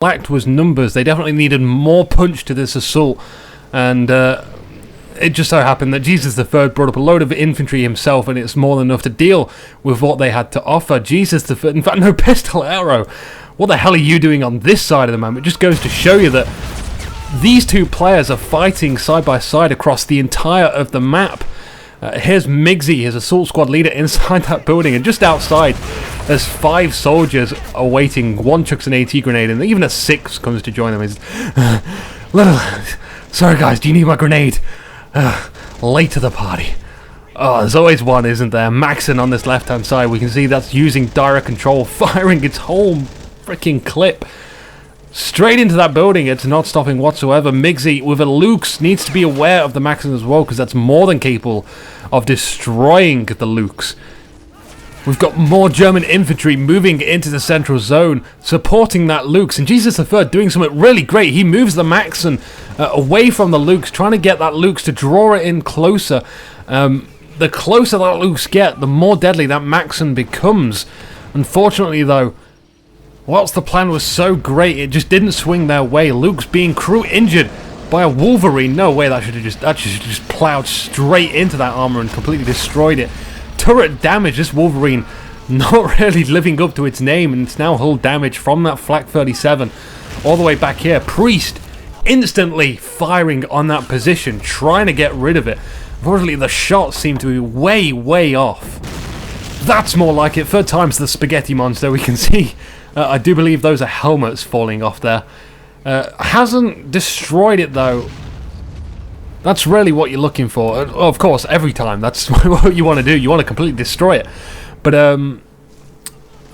lacked was numbers. They definitely needed more punch to this assault, and it just so happened that Jesus III brought up a load of infantry himself, and it's more than enough to deal with what they had to offer. Jesus III, in fact, no, Pistelero, what the hell are you doing on this side of the map? It just goes to show you that these two players are fighting side by side across the entire of the map. Here's Migsy, his assault squad leader, inside that building, and just outside there's 5 soldiers awaiting. One chucks an AT grenade, and even a 6 comes to join them. He's sorry guys, do you need my grenade? Late to the party. Oh, there's always one, isn't there? Maxon on this left hand side, we can see that's using direct control, firing its whole freaking clip straight into that building. It's not stopping whatsoever. Migsy with a Lukes needs to be aware of the Maxon as well, because that's more than capable of destroying the Lukes. We've got more German infantry moving into the central zone, supporting that Lukes, and Jesus III doing something really great. He moves the Maxon away from the Lukes, trying to get that Lukes to draw it in closer. The closer that Lukes get, the more deadly that Maxon becomes. Unfortunately though, whilst the plan was so great, it just didn't swing their way. Luke's being crew injured by a Wolverine. No way, that should have just plowed straight into that armor and completely destroyed it. Turret damage, this Wolverine not really living up to its name, and it's now hull damage from that Flak 37 all the way back here. Priest instantly firing on that position, trying to get rid of it. Unfortunately, the shots seem to be way off. That's more like it. Third time's the spaghetti monster. We can see, I do believe those are helmets falling off there. Hasn't destroyed it though. That's really what you're looking for. Of course, every time, that's what you want to do. You want to completely destroy it. But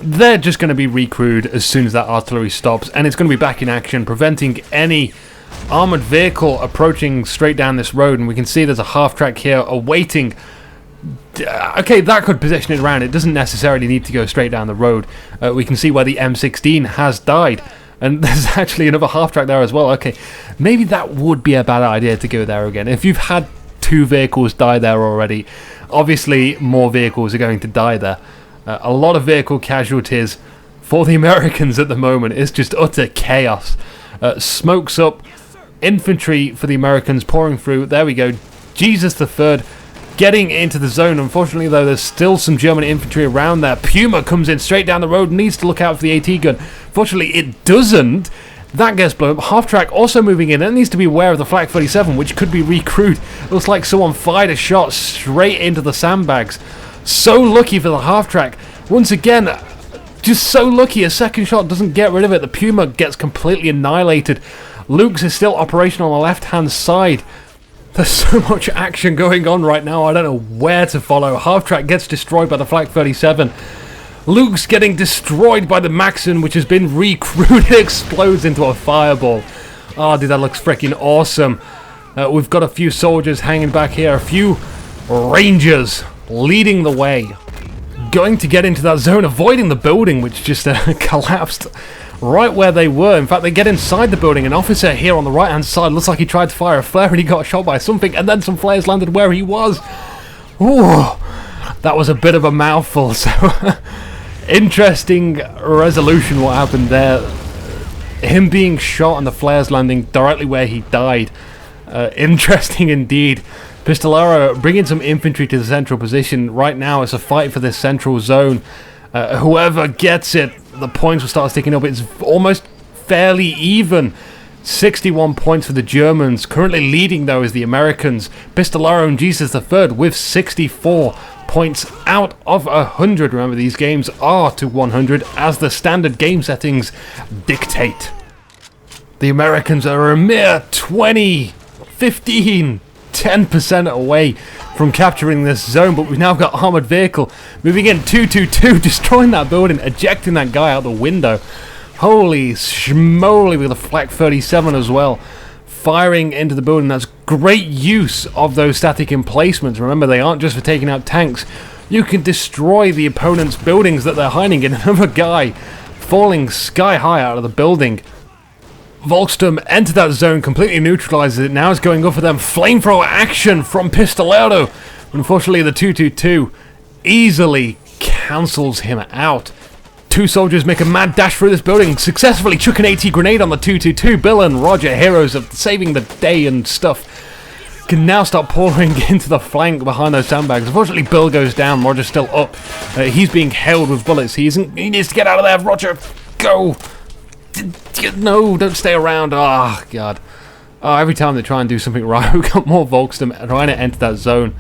they're just going to be recrewed as soon as that artillery stops, and it's going to be back in action, preventing any armoured vehicle approaching straight down this road. And we can see there's a half-track here awaiting. Okay, that could position it around. It doesn't necessarily need to go straight down the road. We can see where the M16 has died. And there's actually another half-track there as well. Okay, maybe that would be a bad idea to go there again. If you've had 2 vehicles die there already, obviously more vehicles are going to die there. A lot of vehicle casualties for the Americans at the moment. It's just utter chaos. Smokes up, infantry for the Americans pouring through. There we go. Jesus III getting into the zone. Unfortunately though, there's still some German infantry around there. Puma comes in straight down the road, needs to look out for the AT gun. Fortunately it doesn't. That gets blown up. Half-track also moving in. It needs to be aware of the Flak 37, which could be recrewed. Looks like someone fired a shot straight into the sandbags. So lucky for the half-track. Once again, just so lucky a second shot doesn't get rid of it. The Puma gets completely annihilated. Luke's is still operational on the left-hand side. There's so much action going on right now, I don't know where to follow. Half-track gets destroyed by the Flak 37. Luke's getting destroyed by the Maxon, which has been recrewed. It explodes into a fireball. Oh, dude, that looks freaking awesome. We've got a few soldiers hanging back here. A few Rangers leading the way. Going to get into that zone, avoiding the building, which just collapsed right where they were. In fact, they get inside the building. An officer here on the right hand side looks like he tried to fire a flare and he got shot by something, and then some flares landed where he was. Ooh, that was a bit of a mouthful. So interesting resolution what happened there. Him being shot and the flares landing directly where he died. Interesting indeed. Pistelero bringing some infantry to the central position. Right now it's a fight for this central zone. Whoever gets it, the points will start sticking up. It's almost fairly even. 61 points for the Germans. Currently leading though is the Americans. Pistelero and Jesus III with 64 points out of 100. Remember, these games are to 100 as the standard game settings dictate. The Americans are a mere 20, 15, 10% away from capturing this zone, but we've now got armored vehicle moving in 222, destroying that building, ejecting that guy out the window. Holy schmoly, with a Flak 37 as well, firing into the building. That's great use of those static emplacements. Remember, they aren't just for taking out tanks. You can destroy the opponent's buildings that they're hiding in. Another guy falling sky high out of the building. Volksturm entered that zone, completely neutralizes it. Now it's going up for them. Flamethrower action from Pistelero. Unfortunately, the 222 easily cancels him out. Two soldiers make a mad dash through this building, successfully chuck an AT grenade on the 222. Bill and Roger, heroes of saving the day and stuff, can now start pouring into the flank behind those sandbags. Unfortunately, Bill goes down. Roger's still up. He's being hailed with bullets. He needs to get out of there. Roger, go. No, don't stay around. Oh, God. Oh, every time they try and do something right, we've got more Volks trying to enter that zone.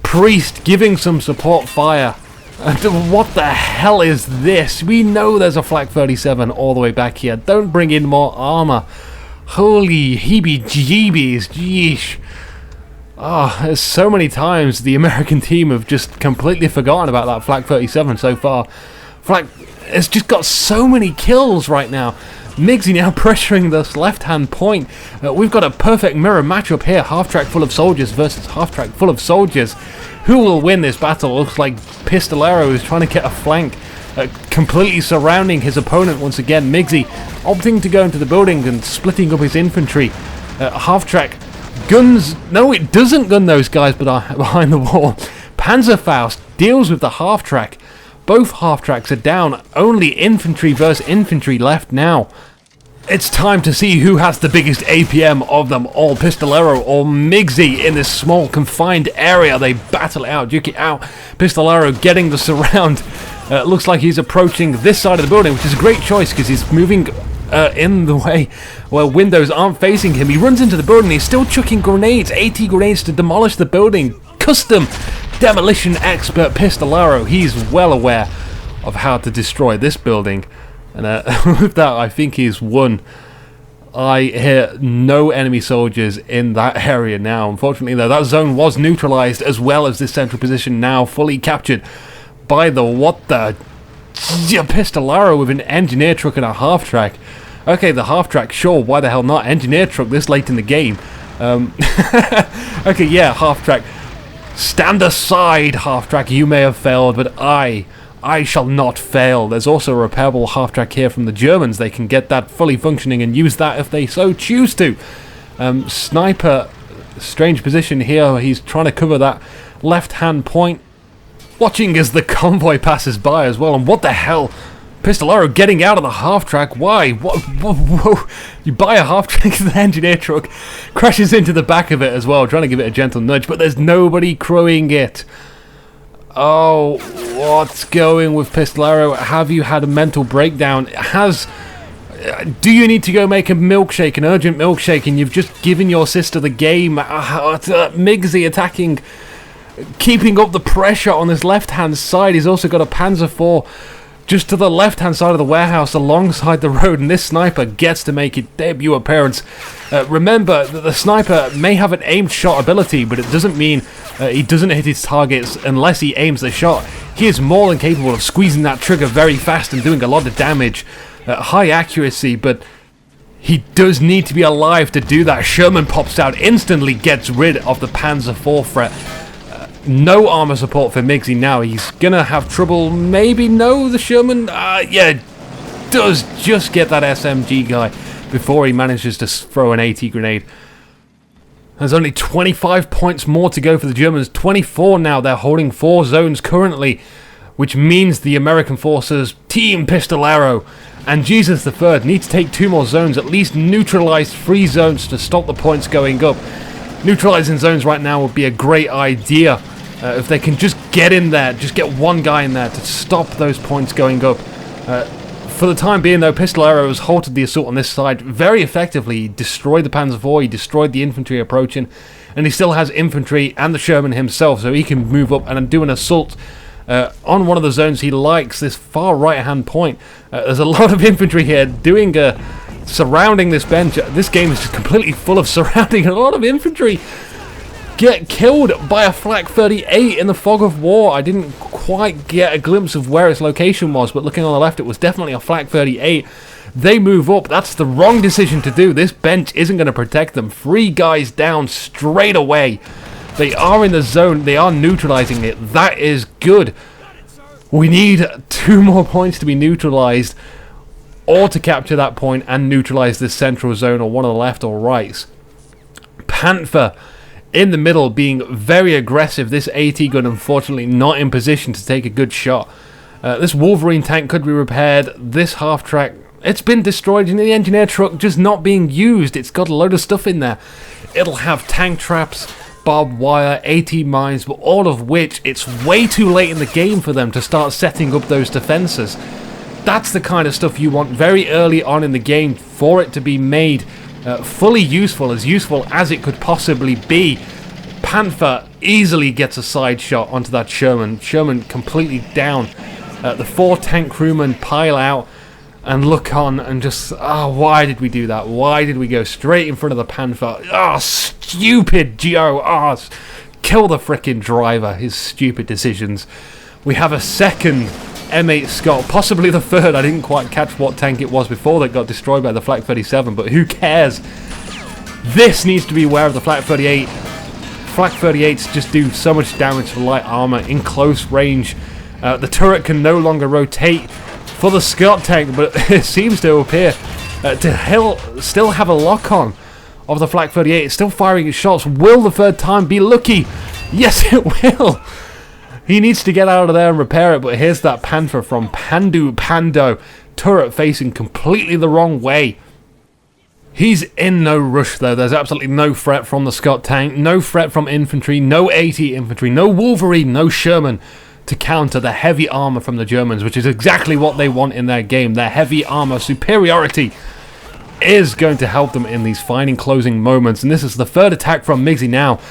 Priest giving some support fire. What the hell is this? We know there's a Flak 37 all the way back here. Don't bring in more armor. Holy heebie-jeebies, jeesh. Oh, there's so many times the American team have just completely forgotten about that Flak 37 so far. Flak has just got so many kills right now. Migsy now pressuring this left-hand point. We've got a perfect mirror matchup here. Half-track full of soldiers versus half-track full of soldiers. Who will win this battle? Looks like Pistelero is trying to get a flank. Completely surrounding his opponent once again. Migsy opting to go into the building and splitting up his infantry. Half-track guns. No, it doesn't gun those guys behind the wall. Panzerfaust deals with the half-track. Both half-tracks are down. Only infantry versus infantry left now. It's time to see who has the biggest APM of them all, Pistelero or Migsy. In this small confined area, they battle it out, duke it out. Pistelero getting the surround. Looks like he's approaching this side of the building, which is a great choice because he's moving in the way where windows aren't facing him. He runs into the building, he's still chucking grenades, AT grenades to demolish the building. Custom demolition expert Pistelero, he's well aware of how to destroy this building. And with that, I think he's won. I hear no enemy soldiers in that area now. Unfortunately, though, that zone was neutralized as well as this central position now fully captured by the Pistelero with an engineer truck and a half-track. Okay, the half-track, sure, why the hell not? Engineer truck this late in the game. Okay, yeah, half-track. Stand aside, half-track, you may have failed, but I shall not fail. There's also a repairable half-track here from the Germans. They can get that fully functioning and use that if they so choose to. Sniper, strange position here. He's trying to cover that left-hand point. Watching as the convoy passes by as well. And what the hell? Pistelero getting out of the half-track. Why? Whoa. You buy a half-track in the engineer truck, crashes into the back of it as well, trying to give it a gentle nudge, but there's nobody crewing it. Oh, what's going with Pistelero? Have you had a mental breakdown? Do you need to go make a milkshake, an urgent milkshake, and you've just given your sister the game? Migsy attacking, keeping up the pressure on this left-hand side. He's also got a Panzer IV just to the left-hand side of the warehouse alongside the road, and this sniper gets to make its debut appearance. Remember that the sniper may have an aimed shot ability, but it doesn't mean he doesn't hit his targets unless he aims the shot. He is more than capable of squeezing that trigger very fast and doing a lot of damage. High accuracy, but he does need to be alive to do that. Sherman pops out, instantly gets rid of the Panzer IV threat. No armor support for Migsy now. He's gonna have trouble. Maybe no, the Sherman. Yeah, does just get that SMG guy before he manages to throw an AT grenade. There's only 25 points more to go for the Germans. 24 now. They're holding 4 zones currently, which means the American forces, Team Pistelero and Jesus III, need to take 2 more zones, at least neutralize 3 zones to stop the points going up. Neutralizing zones right now would be a great idea. If they can just get in there, just get one guy in there to stop those points going up. For the time being, though, Pistelero has halted the assault on this side very effectively. He destroyed the Panzer IV, he destroyed the infantry approaching, and he still has infantry and the Sherman himself, so he can move up and do an assault on one of the zones he likes, this far right-hand point. There's a lot of infantry here doing surrounding this bench. This game is just completely full of surrounding a lot of infantry. Get killed by a Flak 38 in the fog of war. I didn't quite get a glimpse of where its location was, but looking on the left, it was definitely a Flak 38. They move up. That's the wrong decision to do. This bench isn't going to protect them. 3 guys down straight away. They are in the zone. They are neutralizing it. That is good. We need 2 more points to be neutralized, or to capture that point and neutralize this central zone, or one on the left or right. Panther in the middle being very aggressive. This AT gun unfortunately not in position to take a good shot. This Wolverine tank could be repaired. This half-track, it's been destroyed in the engineer truck, just not being used. It's got a load of stuff in there. It'll have tank traps, barbed wire, AT mines, but all of which it's way too late in the game for them to start setting up those defenses. That's the kind of stuff you want very early on in the game for it to be made fully useful as it could possibly be. Panther easily gets a side shot onto that Sherman. Sherman completely down. The 4 tank crewmen pile out and look on and just, why did we do that? Why did we go straight in front of the Panther? Stupid Geo. Kill the frickin' driver. His stupid decisions. We have a second M8 Scott, possibly the third. I didn't quite catch what tank it was before that got destroyed by the Flak 37, but who cares? This needs to be aware of the Flak 38. Flak 38s just do so much damage to light armor in close range. The turret can no longer rotate for the Scott tank, but it seems to appear to still have a lock-on of the Flak 38. It's still firing its shots. Will the third time be lucky? Yes, it will. He needs to get out of there and repair it, but here's that Panther from PanduPando. Turret facing completely the wrong way. He's in no rush though. There's absolutely no threat from the Scott tank, no threat from infantry, no AT infantry, no Wolverine, no Sherman to counter the heavy armor from the Germans, which is exactly what they want in their game. Their heavy armor superiority is going to help them in these final closing moments, and this is the third attack from Migsy now.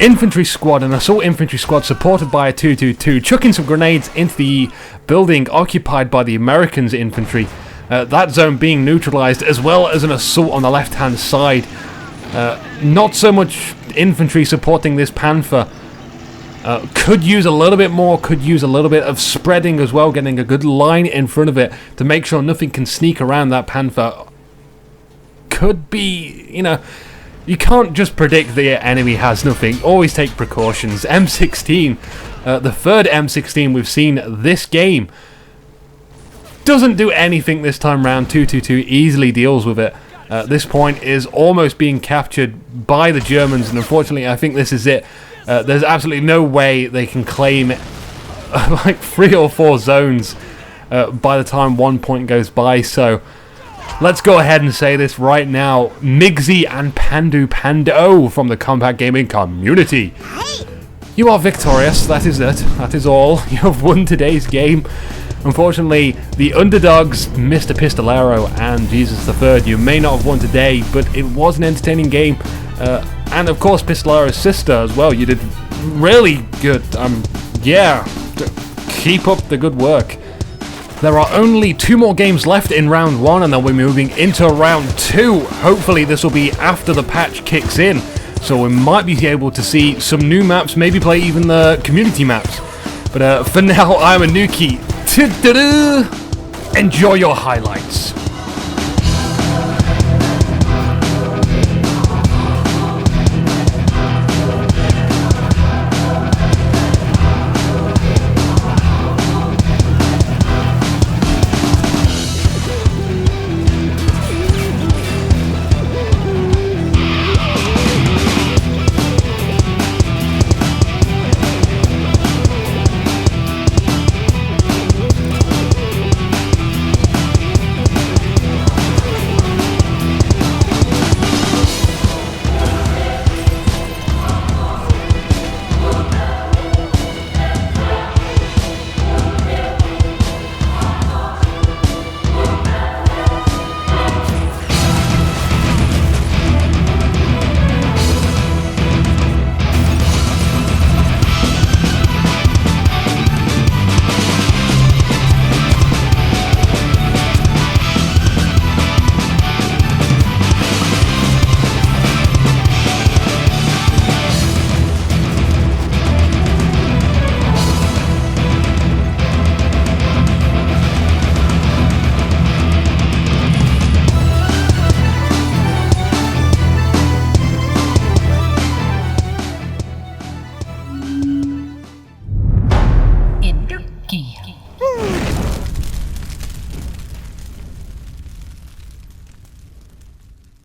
Infantry squad, an assault infantry squad supported by a 222, chucking some grenades into the building occupied by the Americans' infantry. That zone being neutralized, as well as an assault on the left-hand side. Not so much infantry supporting this Panther. Could use a little bit more, could use a little bit of spreading as well, getting a good line in front of it to make sure nothing can sneak around that Panther. Could be, you can't just predict the enemy has nothing. Always take precautions. M16, the third M16 we've seen this game, doesn't do anything this time round. 222 easily deals with it. This point is almost being captured by the Germans, and unfortunately I think this is it. There's absolutely no way they can claim like 3 or 4 zones by the time 1 point goes by, so let's go ahead and say this right now. Migsy and PanduPando from the Combat Gaming community. You are victorious, that is it. That is all. You have won today's game. Unfortunately, the underdogs, Mr. Pistelero and Jesus III, you may not have won today, but it was an entertaining game. And of course, Pistelero's sister as well. You did really good. Yeah, keep up the good work. There are only 2 more games left in round 1, and then we're moving into round 2. Hopefully this will be after the patch kicks in, so we might be able to see some new maps, maybe play even the community maps. But for now, I'm Inuki. Enjoy your highlights.